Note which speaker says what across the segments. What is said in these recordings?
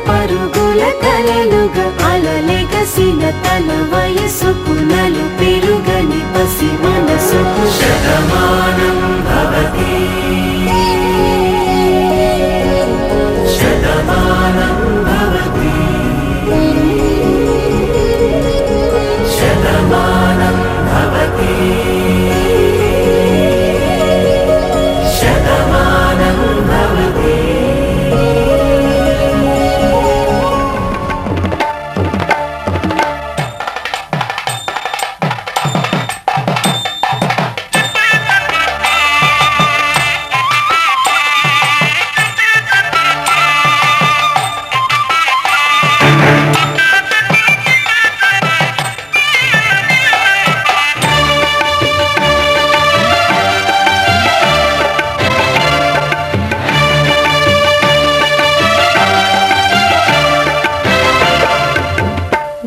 Speaker 1: పరుగుల కలలుగా అలలెగసిన తన వయసుకు నలు పెరుగని పసి మనసుకు శతమానం భవతి శతమానం భవతి శతమానం భవతి శతమానం భవతి.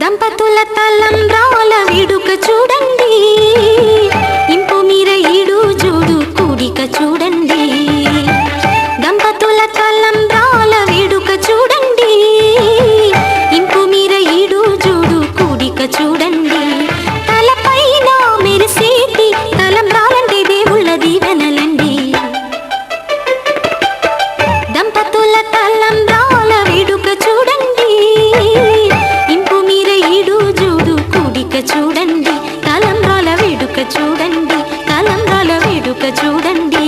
Speaker 2: దంపతుల తలంబ్రాల వేడుక చూడండి, ఇంపు మీర ఈడు జోడు కూడిక చూడండి. దంపతుల తలంబ్రాల వేడుక చూడండి, ఇంపు మీర ఈడు జోడు కూడిక చూడండి. తలపైన మెరిసేటి తలంబ్రాలంటే దేవుళ్ళ దీవెనలండి. దంపతుల తలంబ్రాల వేడుక చూడండి, చూడండి తలంబ్రాల వేడుక చూడండి, తలంబ్రాల వేడుక చూడండి.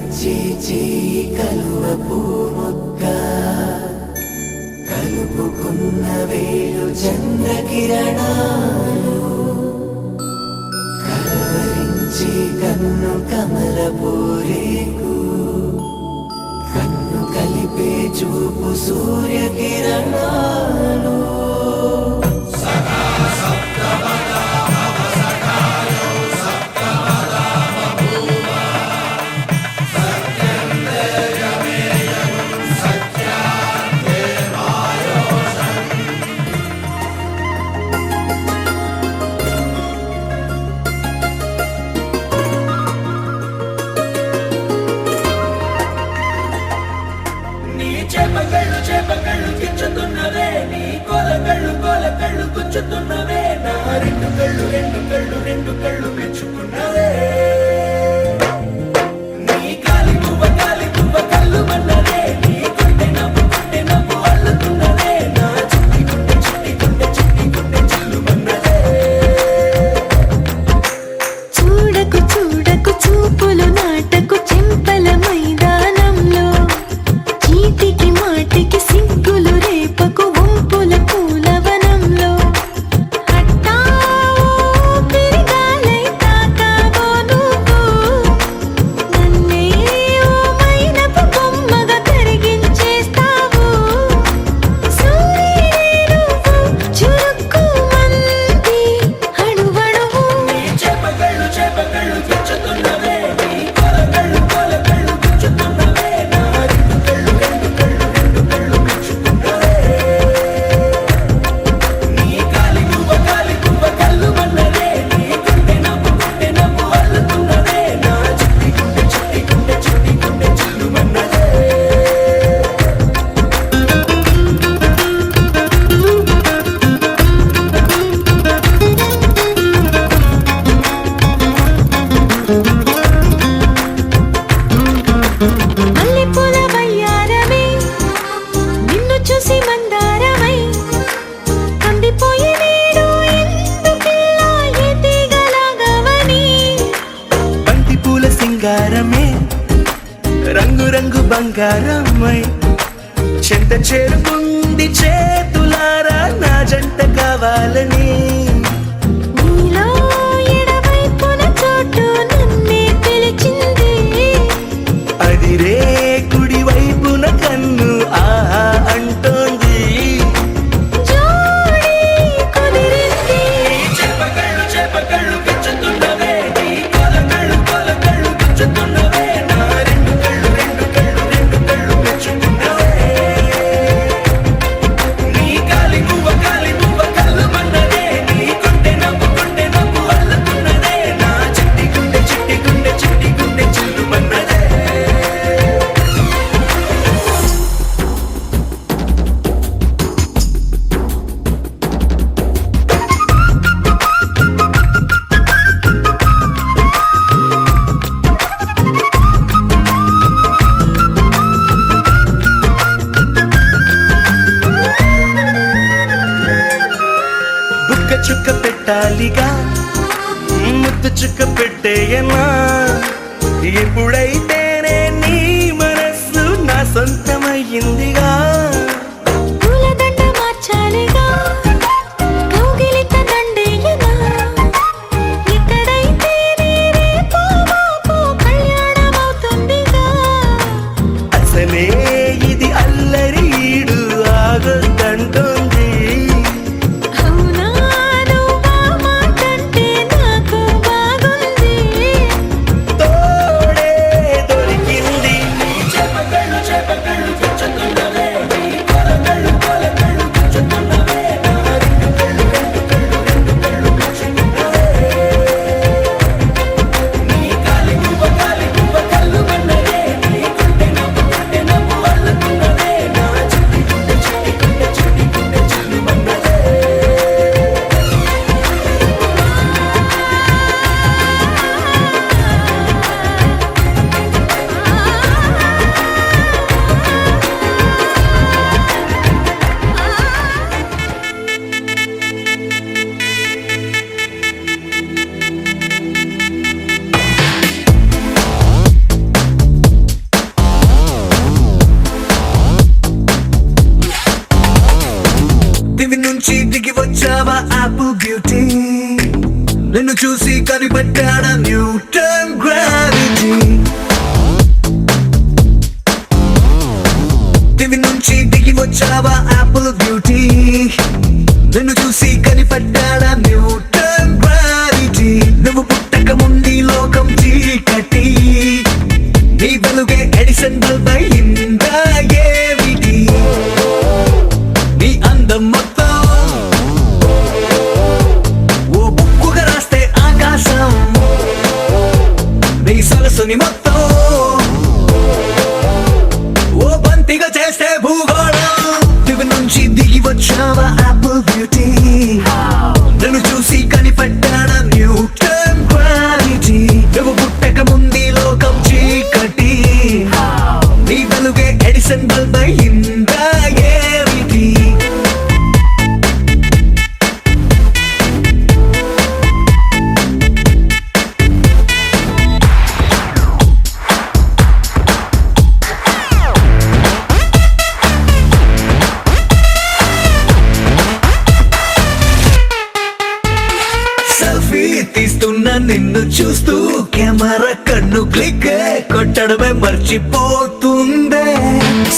Speaker 1: కలవరించి చేయి కలువ పూముక్క కలుపుకున్న వేలు చంద్రకిరణాలు కలవరించి కన్ను కమల పూరేకు కన్ను కలిపే చూపు సూర్యకిరణాలు
Speaker 3: చేపగళ్ళు కించుతున్నవే నీ కొలకళ్ళు గుచ్చుతున్నవే నా రెండు కళ్ళు మెచ్చుకున్నవే నీ కాలి పువ్వ కళ్ళు మన్నదే నీ కొంటె నవ్వు అల్లుతున్నదే నా చిట్టి గుండె చిల్లు మన్నదే
Speaker 2: చూడకు చూడకు చూపులు నాటకు చెంపల మైదానంలో చీటికి మాటికి సిగ్గులు రేపకు వంపుల పూలవనంలో హట్టావో తిరగాలై తాకావో నువ్వు నన్నే ఓ మైనపు బొమ్మగా కరిగించేస్తావు సూర్యుడే నువ్వు చురుక్కుమంది అణువణువు
Speaker 3: చేపగళ్ళు గిచ్చుతున్నవే నీ కొలకళ్ళు గుచ్చుతున్నవే నా రెండు కళ్ళు మెచ్చుకున్నవే నీ కాలి పువ్వ కళ్ళు మన్నదే నీ గుండె నవ్వు అల్లుతున్నదే నా చిట్టి గుండె చిల్లు మన్నదే
Speaker 2: మల్లెపూల వయ్యారమే నిన్ను చూసి మందారమై కందిపోయి నేడు ఎందుకిలా ఎదిగలాగవని
Speaker 3: బంతి పూల సింగారమే రంగు బంగారమై చెంత చేరుకుంది చేతులారా నా జంట కావాలని
Speaker 2: నీలో ఎడవైపున చోటు నన్నే పిలిచింది
Speaker 3: అదిరే కుడి వైపున కన్ను ఆహా అంటోంది
Speaker 2: జోడి కుదిరింది
Speaker 3: చేపకళ్ళు గిచ్చుతున్నవే నీ కొలకళ్ళు గిచ్చుతున్నవే నా రెండు కళ్ళు మెచ్చుకున్నవే నీ కాలి పువ్వ కళ్ళు మన్నదే నీ కొంటె నవ్వు అల్లుతున్నదే నా చిట్టి గుండె చిల్లు మన్నదే బుక్క చుక్క పెట్టాలిగా ముద్దు చుక్క పెట్టేయనా ఎప్పుడైతేనే నీ మనస్సు నా సొంతమయ్యిందిగా
Speaker 2: పూలదండ మార్చాలిగా కౌగిలిత దండేయనా ఎక్కడైతే రేపో మాపో కళ్యాణమవుతుందిగా
Speaker 3: అసలే ఇది అల్లరి ఈడు ఆగొద్దంటోంది
Speaker 2: అవునా నువ్వా మాటంటే నాకు బాగుంది
Speaker 3: తోడే వచ్చావా యాపిల్ బ్యూటీ నిన్ను చూసి కనిపెట్టాడా న్యూటన్ గ్రావిటీ దివి నుంచి దిగి వచ్చావా యాపిల్ బ్యూటీ నిన్ను చూసి కనిపెట్టాడా న్యూటన్ గ్రావిటీ నువ్వు పుట్టక ముందు లోకం చీకటి నీ వెలుగే ఎడిసన్ బల్బ్ అయిందా ఏమిటి నీ అందం మొత్తం ఓ బుక్కుగా రాస్తే ఆకాశం నీ సరస్సుని మొత్తం ఓ బంతిగా చేస్తే భూగోళం దివి నుంచి దిగి వచ్చావా యాపిల్ బ్యూటీ నన్ను చూసి కనిపెట్టాడా న్యూటన్ గ్రావిటీ నువ్వు పుట్టక ముందు లోకం చీకటి నీ వెలుగే ఎడిసన్ బల్బ్ అయిందా ఏమిటి సెల్ఫీ తీస్తున్నా నిన్ను చూస్తూ కెమెరా కన్ను క్లిక్ కొట్టడమే మర్చిపోతుందే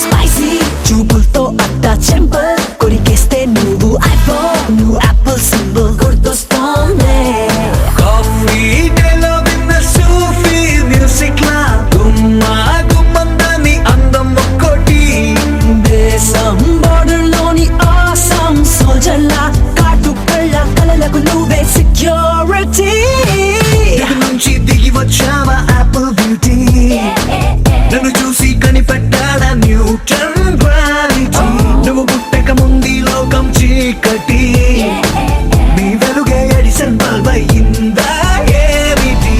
Speaker 2: స్పైసీ చూపులతో అట్టా చెంపల్ కొరికేస్తే నువ్వు ఐఫోన్ నువ్వు యాపిల్ సింబల్ గుర్తొస్తోంది
Speaker 3: కాఫీ డేలో విన్న సూఫీ మ్యూజిక్ లా గుమ్మా గుమ్మందని అందం ఒక్కోటి
Speaker 2: దేశం బోర్డర్ లోని ఆసం సోల్జర్ లా కాటు కళ్ళ కలలకు నువ్వే సెక్యూరిటీ
Speaker 3: దిగు నుంచి దిగి వచ్చావా యాపిల్ బ్యూటీ నన్ను చూసి కనిపెట్టాడా న్యూటన్ గ్రావిటీ నువ్వు పుట్టక ముందు లోకం చీకటి నీ వెలుగే ఎడిసన్ బల్బ్ అయిందా ఏమిటి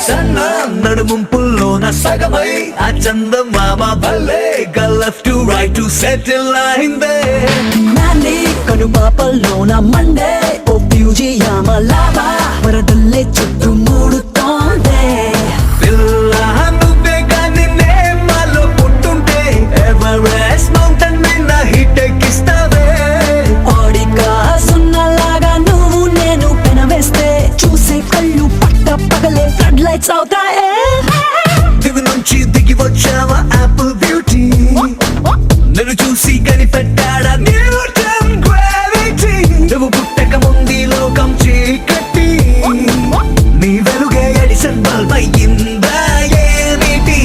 Speaker 3: సన్న నడుముంపుల్లోన సగమై ఆ చందమామ భలే left to right to settle అయిందే
Speaker 2: నాని కనుపాపల్లోన మండే ఓ బ్యూజియామ లాభా వరదల్లే చుట్టూ మూడుతోందే
Speaker 3: పిల్ల నువ్వే కానీ నేమాలో పుట్టుంటే ఎవరెస్ట్ మౌంటైన్ మీద హిట్ ఎక్కిస్తావే
Speaker 2: ఓడిగా సున్నలాగా నువ్వు నేను పెనవేస్తే చూసే కళ్ళు పట్ట పగలే ఫ్లడ్ లైట్స్ అవుతాయే
Speaker 3: దివి నుంచి దిగి వచ్చావా యాపిల్ బ్యూటీ నన్ను చూసి కనిపెట్టాడా న్యూటన్ గ్రావిటీ నువ్వు పుట్టక ముందు లోకం చీకటి నీ వెలుగే ఎడిసన్ బల్బ్ అయిందా ఏమిటి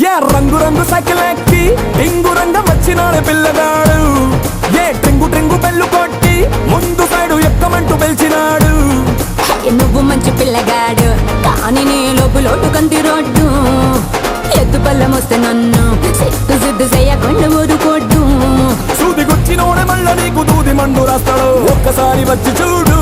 Speaker 4: ఏ రంగు రంగు సైకిల్ ఎక్కి టింగు రంగం వచ్చినాడు పిల్లగాడు ఏ ట్రింగు ట్రింగు బెల్లు కొట్టి ముందు సైడు ఎక్కమంటూ పిలిచినాడు
Speaker 5: నువ్వు మంచి పిల్లగాడు కానీ నీ లోపు లోటు కంటి రోడ్డు ఎత్తు పల్లం వస్తే నన్ను సిద్దు చేయకుండా ఊరుకోడ్డు
Speaker 4: సూది గుచ్చినోడే మళ్ళా నీకు దూది మండు రాస్తాడు ఒక్కసారి వచ్చి చూడు